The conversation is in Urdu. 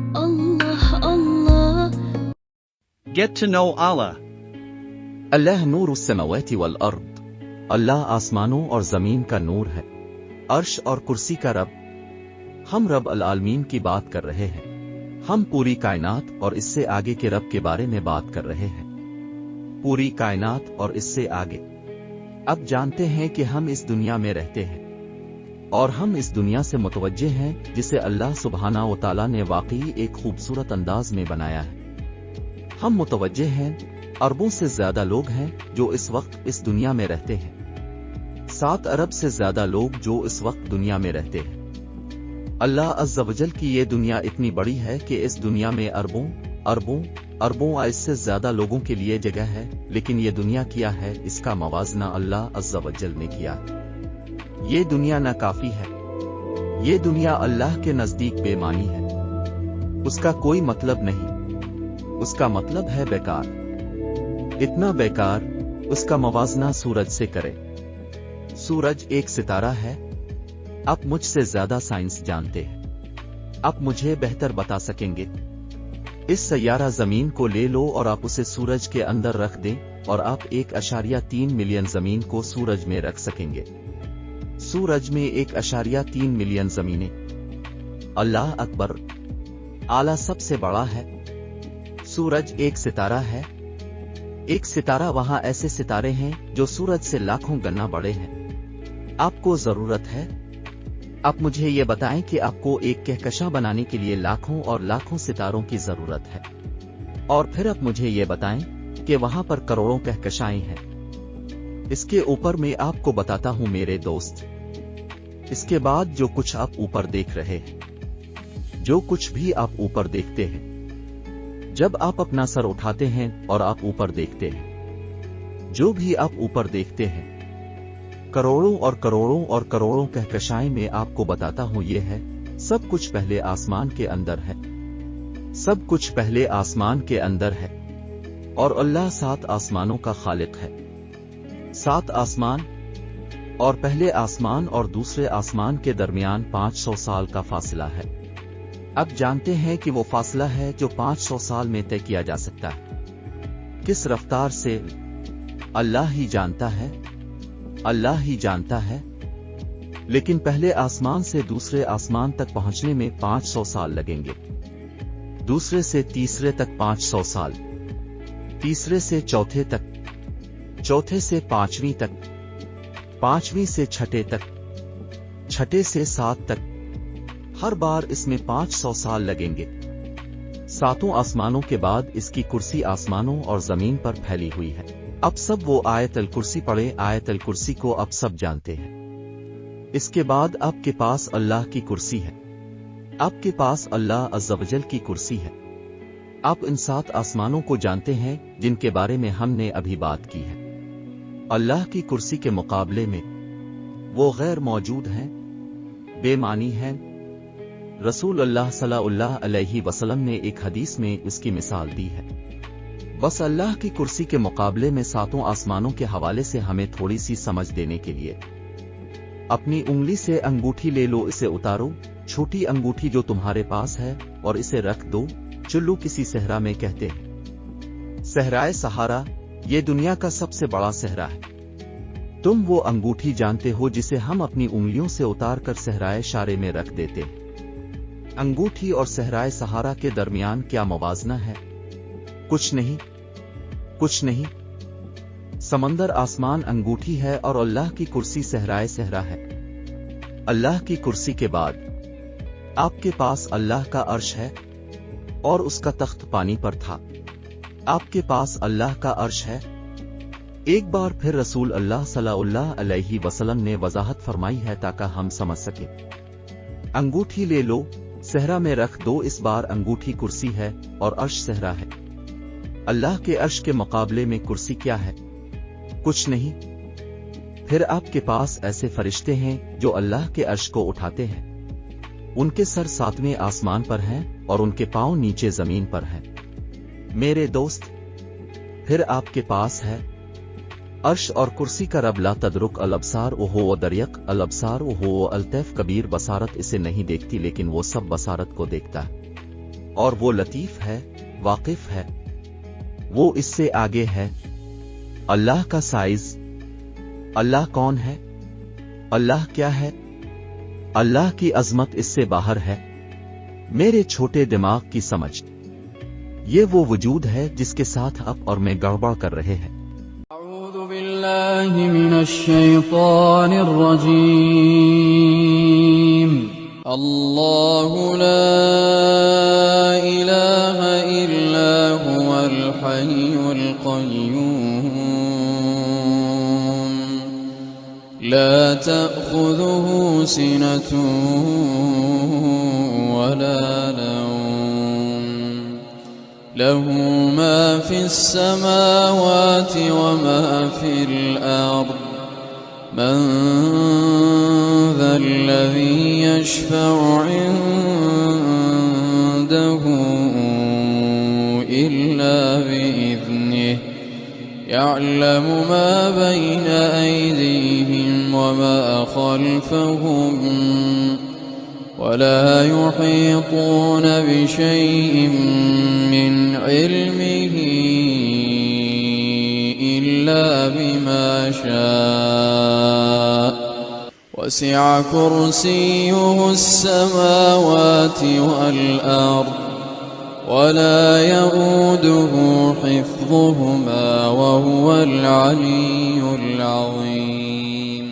Allah Allah. Get to know Allah. اللہ نور السماوات والارض، اللہ آسمانوں اور زمین کا نور ہے، عرش اور کرسی کا رب۔ ہم رب العالمین کی بات کر رہے ہیں، ہم پوری کائنات اور اس سے آگے کے رب کے بارے میں بات کر رہے ہیں۔ پوری کائنات اور اس سے آگے۔ اب جانتے ہیں کہ ہم اس دنیا میں رہتے ہیں اور ہم اس دنیا سے متوجہ ہیں جسے اللہ سبحانہ و تعالیٰ نے واقعی ایک خوبصورت انداز میں بنایا ہے۔ ہم متوجہ ہیں، اربوں سے زیادہ لوگ ہیں جو اس وقت اس دنیا میں رہتے ہیں، 7 ارب سے زیادہ لوگ جو اس وقت دنیا میں رہتے ہیں۔ اللہ عز و جل کی یہ دنیا اتنی بڑی ہے کہ اس دنیا میں اربوں اس سے زیادہ لوگوں کے لیے جگہ ہے، لیکن یہ دنیا کیا ہے، اس کا موازنہ اللہ عز و جل نے کیا ہے۔ یہ دنیا ناکافی ہے، یہ دنیا اللہ کے نزدیک بے معنی ہے، اس کا کوئی مطلب نہیں، اس کا مطلب ہے بیکار، اتنا بیکار۔ اس کا موازنہ سورج سے کرے۔ سورج ایک ستارہ ہے۔ آپ مجھ سے زیادہ سائنس جانتے ہیں، آپ مجھے بہتر بتا سکیں گے۔ اس سیارہ زمین کو لے لو اور آپ اسے سورج کے اندر رکھ دیں اور آپ 1.3 ملین زمین کو سورج میں رکھ سکیں گے۔ سورج میں 1.3 ملین زمینیں۔ اللہ اکبر، اعلیٰ سب سے بڑا ہے۔ سورج ایک ستارہ ہے۔ ایک ستارہ، وہاں ایسے ستارے ہیں جو سورج سے لاکھوں گنا بڑے ہیں۔ آپ کو ضرورت ہے، آپ مجھے یہ بتائیں کہ آپ کو ایک کہکشاں بنانے کے لیے لاکھوں اور لاکھوں ستاروں کی ضرورت ہے، اور پھر آپ مجھے یہ بتائیں کہ وہاں پر کروڑوں کہکشائیں ہیں۔ اس کے اوپر میں آپ کو بتاتا ہوں میرے دوست، اس کے بعد جو کچھ آپ اوپر دیکھ رہے ہیں، جو کچھ بھی آپ اوپر دیکھتے ہیں، جب آپ اپنا سر اٹھاتے ہیں اور آپ اوپر دیکھتے ہیں، جو بھی آپ اوپر دیکھتے ہیں، کروڑوں اور کروڑوں اور کروڑوں کہکشائیں میں آپ کو بتاتا ہوں یہ ہے، سب کچھ پہلے آسمان کے اندر ہے، سب کچھ پہلے آسمان کے اندر ہے، اور اللہ 7 آسمانوں کا خالق ہے۔ 7 آسمان، اور پہلے آسمان اور دوسرے آسمان کے درمیان 500 سال کا فاصلہ ہے۔ اب جانتے ہیں کہ وہ فاصلہ ہے جو 500 سال میں طے کیا جا سکتا ہے، کس رفتار سے اللہ ہی جانتا ہے، اللہ ہی جانتا ہے۔ لیکن پہلے آسمان سے دوسرے آسمان تک پہنچنے میں 500 سال لگیں گے، دوسرے سے تیسرے تک 500 سال، تیسرے سے چوتھے تک، چوتھے سے 5ویں تک، 5ویں سے چھٹے تک، چھٹے سے 7 تک، ہر بار اس میں 500 سال لگیں گے۔ 7 آسمانوں کے بعد اس کی کرسی آسمانوں اور زمین پر پھیلی ہوئی ہے۔ اب سب وہ آیت الکرسی پڑھے، آیت الکرسی کو اب سب جانتے ہیں۔ اس کے بعد آپ کے پاس اللہ کی کرسی ہے، آپ کے پاس اللہ عز و جل کی کرسی ہے۔ آپ ان 7 آسمانوں کو جانتے ہیں جن کے بارے میں ہم نے ابھی بات کی ہے۔ اللہ کی کرسی کے مقابلے میں وہ غیر موجود ہیں، بے معنی ہیں۔ رسول اللہ صلی اللہ علیہ وسلم نے ایک حدیث میں اس کی مثال دی ہے۔ بس اللہ کی کرسی کے مقابلے میں 7 آسمانوں کے حوالے سے ہمیں تھوڑی سی سمجھ دینے کے لیے اپنی انگلی سے انگوٹھی لے لو، اسے اتارو، چھوٹی انگوٹھی جو تمہارے پاس ہے، اور اسے رکھ دو۔ چلو کسی صحرا میں کہتے ہیں، صحرائے سہارا، یہ دنیا کا سب سے بڑا صحرا ہے۔ تم وہ انگوٹھی جانتے ہو جسے ہم اپنی انگلیوں سے اتار کر صحرائے شارے میں رکھ دیتے ہیں۔ انگوٹھی اور صحرائے سہارا کے درمیان کیا موازنہ ہے؟ کچھ نہیں، کچھ نہیں۔ سمندر آسمان انگوٹھی ہے اور اللہ کی کرسی صحرائے صحرا ہے۔ اللہ کی کرسی کے بعد آپ کے پاس اللہ کا عرش ہے اور اس کا تخت پانی پر تھا۔ آپ کے پاس اللہ کا عرش ہے۔ ایک بار پھر رسول اللہ صلی اللہ علیہ وسلم نے وضاحت فرمائی ہے تاکہ ہم سمجھ سکیں۔ انگوٹھی لے لو، صحرا میں رکھ دو، اس بار انگوٹھی کرسی ہے اور عرش صحرا ہے۔ اللہ کے عرش کے مقابلے میں کرسی کیا ہے؟ کچھ نہیں۔ پھر آپ کے پاس ایسے فرشتے ہیں جو اللہ کے عرش کو اٹھاتے ہیں، ان کے سر 7ویں آسمان پر ہیں اور ان کے پاؤں نیچے زمین پر ہیں۔ میرے دوست، پھر آپ کے پاس ہے عرش اور کرسی کا رب، لا تدرک الابصار وہو دریق الابصار وہو الطیف کبیر، بصارت اسے نہیں دیکھتی لیکن وہ سب بصارت کو دیکھتا ہے۔ اور وہ لطیف ہے، واقف ہے، وہ اس سے آگے ہے۔ اللہ کا سائز، اللہ کون ہے؟ اللہ کیا ہے؟ اللہ کی عظمت اس سے باہر ہے، میرے چھوٹے دماغ کی سمجھ۔ یہ وہ وجود ہے جس کے ساتھ آپ اور میں گڑبڑ کر رہے ہیں۔ اعوذ باللہ من الشیطان الرجیم۔ اللہ لا الہ الا هو الحی القیوم لا تأخذه سنة ولا نوم له ما في السماوات وما في الأرض من ذا الذي يشفع عنده إلا بإذنه يعلم ما بين أيديهم وما خلفهم ولا يحيطون بشيء من علمه إلا بما شاء وسع كرسيه السماوات والأرض ولا يؤوده حفظهما وهو العلي العظيم۔